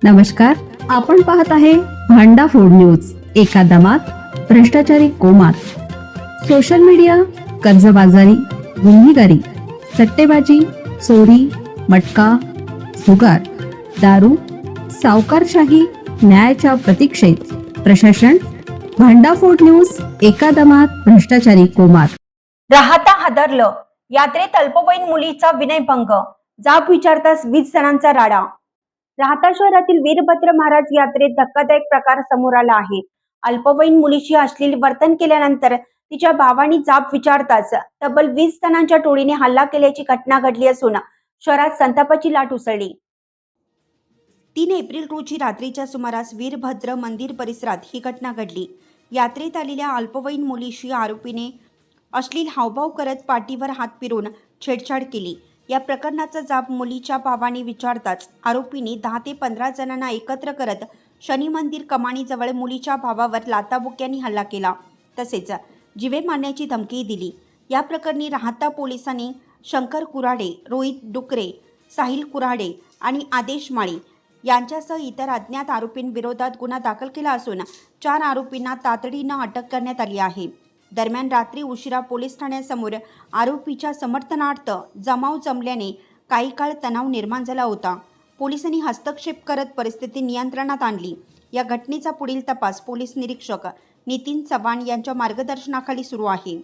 नमस्कार, आपण पाहत आहे भांडा फोड न्यूज. एका दमात भ्रष्टाचारी कोमात. सोशल मीडिया, कर्जबाजारी, गुन्हेगारी, सट्टेबाजी, चोरी, मटका, जुगार, दारू, सावकारशाही, न्यायाच्या प्रतीक्षेत प्रशासन. भांडाफोड न्यूज. एका दमात भ्रष्टाचारी कोमात. राहता हादरलं. यात्रेत अल्पवयीन मुलीचा विनयभंग. जाब विचारताच 20 जणांचा राडा. राहता शहरातील वीरभद्र महाराज यात्रेत धक्कादायक प्रकार समोर आला आहे. अल्पवयीन मुलीशी अश्लील वर्तन केल्यानंतर तिच्या भावानी जाब विचारताच तब्बल 20 जणांच्या टोळीने हल्ला केल्याची घटना घडली असून शहरात संतापाची लाट उसळली. 3 एप्रिल रोजी रात्रीच्या सुमारास वीरभद्र मंदिर परिसरात ही घटना घडली. यात्रेत आलेल्या अल्पवयीन मुलीशी आरोपीने अश्लील हावभाव करत पाठीवर हात फिरून छेडछाड केली. या प्रकरणाचा जाब मुलीच्या भावाने विचारताच आरोपींनी 10 ते 15 जणांना एकत्र करत शनी मंदिर कमानीजवळ मुलीच्या भावावर लाथाबुक्क्यांनी हल्ला केला. तसेच जीवे मारण्याची धमकीही दिली. या प्रकरणी राहता पोलिसांनी शंकर कुऱ्हाडे, रोहित डुकरे, साहिल कुऱ्हाडे आणि आदेश माळी यांच्यासह इतर अज्ञात आरोपींविरोधात गुन्हा दाखल केला असून 4 आरोपींना तातडीनं अटक करण्यात आली आहे. दरम्यान रात्री उशिरा पोलीस ठाण्यासमोर आरोपीच्या समर्थनार्थ जमाव जमल्याने काही काळ तणाव निर्माण झाला होता. पोलिसांनी हस्तक्षेप करत परिस्थिती नियंत्रणात आणली. या घटनेचा पुढील तपास पोलीस निरीक्षक नितीन चव्हाण यांच्या मार्गदर्शनाखाली सुरू आहे.